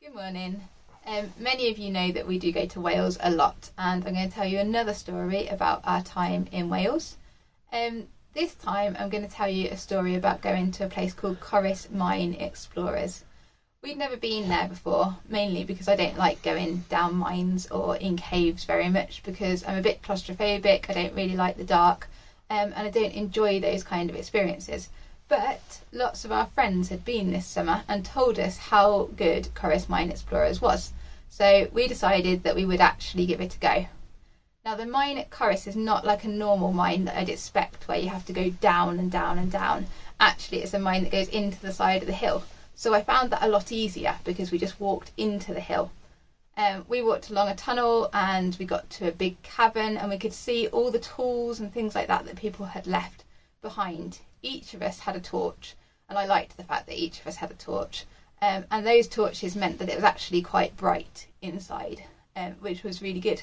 Good morning. Many of you know that we do go to Wales a lot, and I'm going to tell you another story about our time in Wales. This time I'm going to tell you a story about going to a place called Corris Mine Explorers. We'd never been there before, mainly because I don't like going down mines or in caves very much because I'm a bit claustrophobic, I don't really like the dark, and I don't enjoy those kind of experiences. But lots of our friends had been this summer and told us how good Corris Mine Explorers was. So we decided that we would actually give it a go. Now the mine at Corris is not like a normal mine that I'd expect where you have to go down and down and down. Actually it's a mine that goes into the side of the hill. So I found that a lot easier because we just walked into the hill. We walked along a tunnel and we got to a big cavern and we could see all the tools and things like that that people had left behind. Each of us had a torch, and I liked the fact that each of us had a torch, and those torches meant that it was actually quite bright inside, which was really good.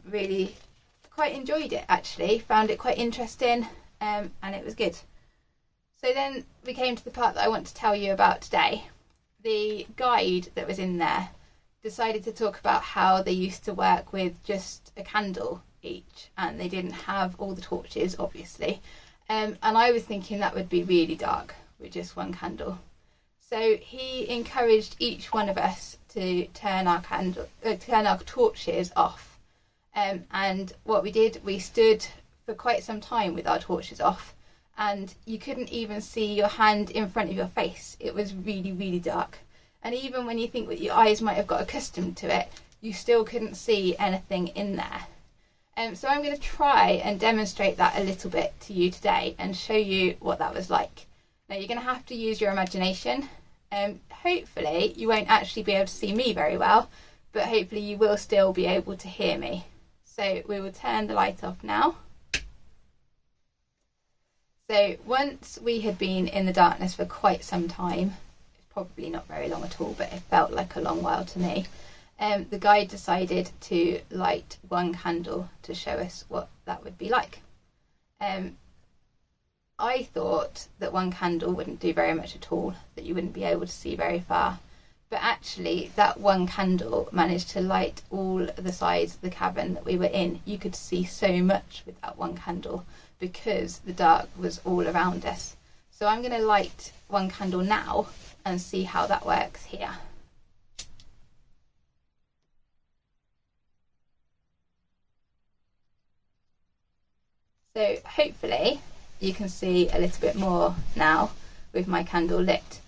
Really quite enjoyed it actually, found it quite interesting, and it was good. So then we came to the part that I want to tell you about today. The guide that was in there decided to talk about how they used to work with just a candle each, and they didn't have all the torches obviously. And I was thinking that would be really dark with just one candle. So he encouraged each one of us to turn our torches off. And what we did, we stood for quite some time with our torches off, and you couldn't even see your hand in front of your face. It was really, really dark. And even when you think that your eyes might have got accustomed to it, you still couldn't see anything in there. So I'm going to try and demonstrate that a little bit to you today and show you what that was like. Now you're going to have to use your imagination. Hopefully you won't actually be able to see me very well, but hopefully you will still be able to hear me. So we will turn the light off now. So once we had been in the darkness for quite some time, it's probably not very long at all, but it felt like a long while to me. The guide decided to light one candle to show us what that would be like. I thought that one candle wouldn't do very much at all, that you wouldn't be able to see very far. But actually that one candle managed to light all the sides of the cavern that we were in. You could see so much with that one candle because the dark was all around us. So I'm going to light one candle now and see how that works here. So hopefully you can see a little bit more now with my candle lit.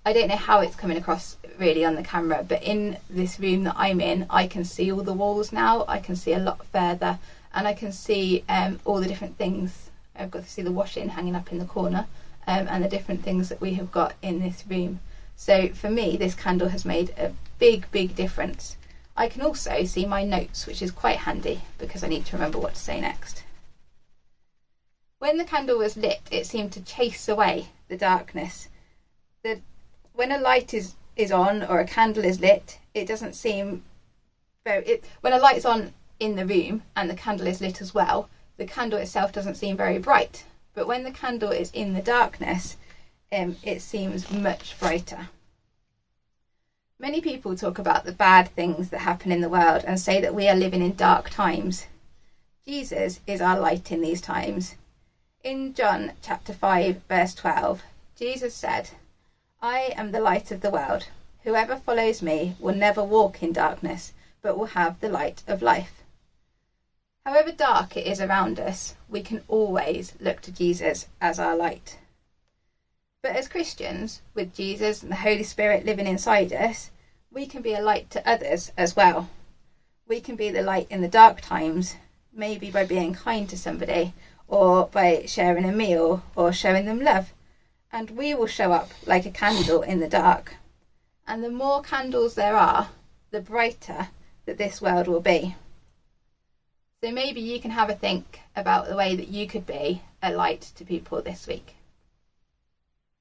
I don't know how it's coming across really on the camera, but in this room that I'm in, I can see all the walls now. I can see a lot further, and I can see all the different things. I've got to see the washing hanging up in the corner, and the different things that we have got in this room. So for me, this candle has made a big, big difference. I can also see my notes, which is quite handy because I need to remember what to say next. When the candle was lit, it seemed to chase away the darkness. When a light is on or a candle is lit, it doesn't seem when a light's on in the room and the candle is lit as well, the candle itself doesn't seem very bright. But when the candle is in the darkness, it seems much brighter. Many people talk about the bad things that happen in the world and say that we are living in dark times. Jesus is our light in these times. In John chapter 5 verse 12, Jesus said, "I am the light of the world. Whoever follows me will never walk in darkness, but will have the light of life." However dark it is around us, we can always look to Jesus as our light. But as Christians, with Jesus and the Holy Spirit living inside us, we can be a light to others as well. We can be the light in the dark times, maybe by being kind to somebody, or by sharing a meal or showing them love. And we will show up like a candle in the dark. And the more candles there are, the brighter that this world will be. So maybe you can have a think about the way that you could be a light to people this week.